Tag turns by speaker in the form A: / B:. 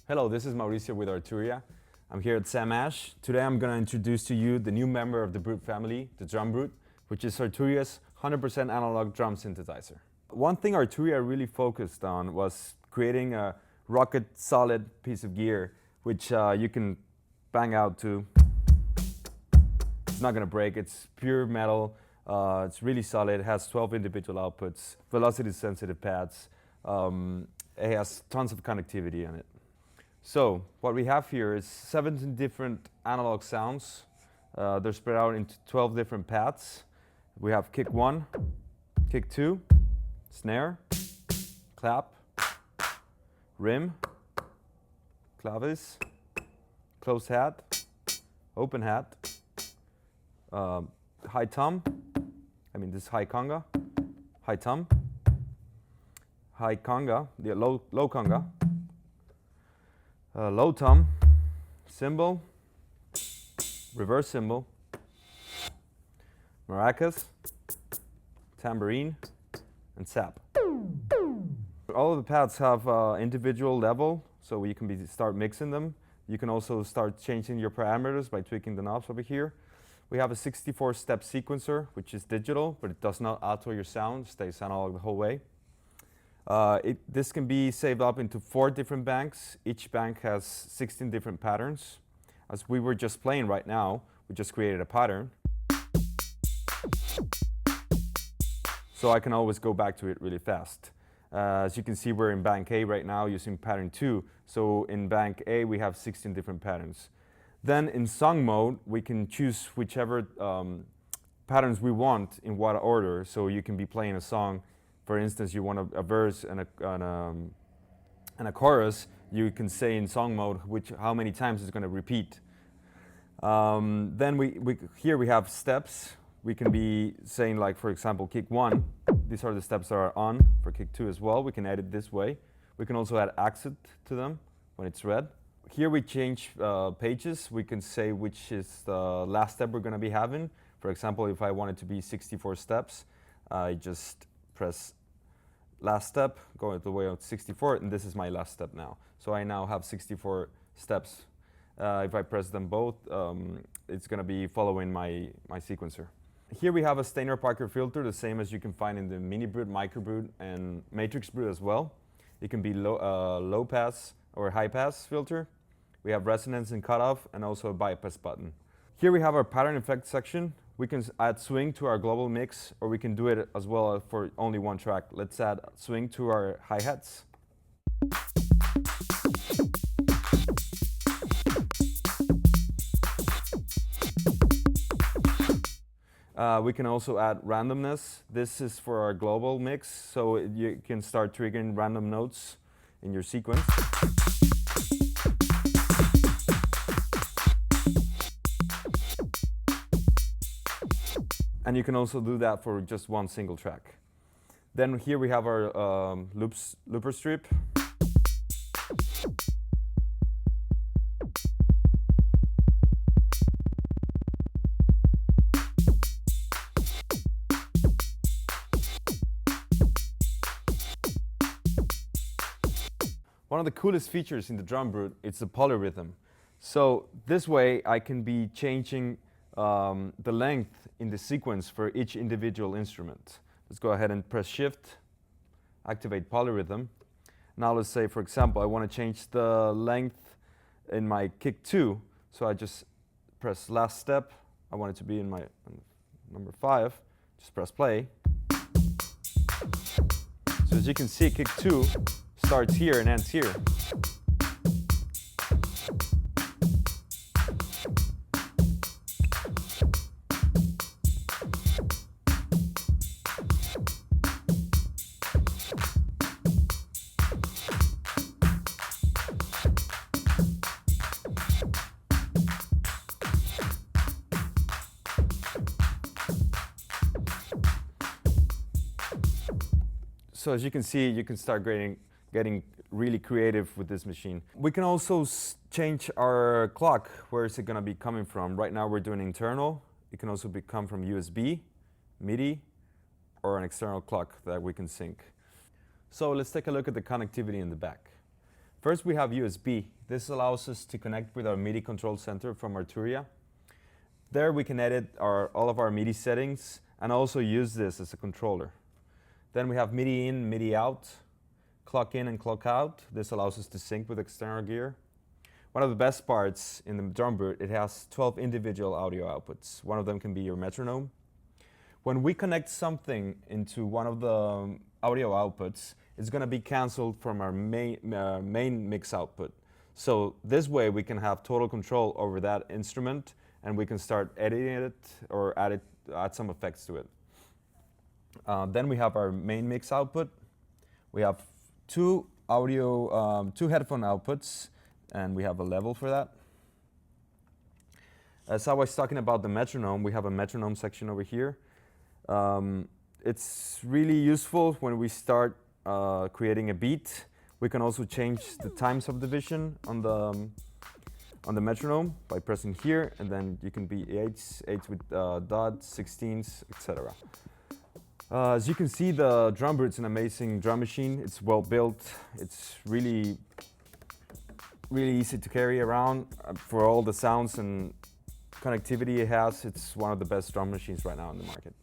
A: Hello, this is Mauricio with Arturia. I'm here at Sam Ash. Today I'm going to introduce to you the new member of the Brute family, the DrumBrute, which is Arturia's 100% analog drum synthesizer. One thing Arturia really focused on was creating a rocket solid piece of gear which you can bang out to. It's not going to break, it's pure metal, it's really solid, it has 12 individual outputs, velocity sensitive pads, it has tons of connectivity in it. So what we have here is 17 different analog sounds. They're spread out into 12 different pads. We have kick 1, kick 2, snare, clap, rim, clavis, closed hat, open hat, high tom, this is high conga, high tom, high conga, the low conga, low tom, cymbal, reverse cymbal, maracas, tambourine, and sap. All of the pads have individual level, so you can start mixing them. You can also start changing your parameters by tweaking the knobs over here. We have a 64-step sequencer, which is digital, but it does not alter your sound, it stays analog the whole way. This can be saved up into 4 different banks. Each bank has 16 different patterns. As we were just playing right now, we just created a pattern. So I can always go back to it really fast. As you can see, we're in bank A right now using pattern 2. So in bank A, we have 16 different patterns. Then in song mode, we can choose whichever patterns we want in what order. So you can be playing a song. For instance, you want a verse and a chorus, you can say in song mode how many times it's going to repeat. Then here we have steps. We can be saying, like, for example, kick 1. These are the steps that are on for kick 2 as well. We can edit this way. We can also add accent to them when it's red. Here we change pages. We can say which is the last step we're going to be having. For example, if I want it to be 64 steps, I just press last step, go the way of 64, and this is my last step now. So I now have 64 steps. If I press them both, it's going to be following my sequencer. Here we have a Steiner-Parker filter, the same as you can find in the Mini-Brute, Micro-Brute, and Matrix-Brute as well. It can be low pass or high pass filter. We have resonance and cutoff, and also a bypass button. Here we have our pattern effect section. We can add swing to our global mix, or we can do it as well for only one track. Let's add swing to our hi-hats. We can also add randomness. This is for our global mix, so you can start triggering random notes in your sequence. And you can also do that for just one single track. Then here we have our looper strip. One of the coolest features in the DrumBrute is the Polyrhythm. So this way I can be changing the length in the sequence for each individual instrument. Let's go ahead and press Shift, activate Polyrhythm. Now let's say, for example, I want to change the length in my kick 2. So I just press last step. I want it to be in my number 5. Just press play. So as you can see, kick 2 starts here and ends here. So as you can see, you can start getting really creative with this machine. We can also change our clock. Where is it going to be coming from? Right now we're doing internal. It can also come from USB, MIDI, or an external clock that we can sync. So let's take a look at the connectivity in the back. First we have USB. This allows us to connect with our MIDI control center from Arturia. There we can edit all of our MIDI settings and also use this as a controller. Then we have MIDI in, MIDI out, clock in and clock out. This allows us to sync with external gear. One of the best parts in the DrumBrute, it has 12 individual audio outputs. One of them can be your metronome. When we connect something into one of the audio outputs, it's going to be canceled from our main mix output. So this way we can have total control over that instrument, and we can start editing it or add some effects to it. Then we have our main mix output. We have two headphone outputs, and we have a level for that. As I was talking about the metronome, we have a metronome section over here. It's really useful when we start creating a beat. We can also change the time subdivision on the metronome by pressing here, and then you can be eighths with dots, sixteenths, etc. As you can see, the DrumBrute is an amazing drum machine. It's well built. It's really easy to carry around for all the sounds and connectivity it has. It's one of the best drum machines right now in the market.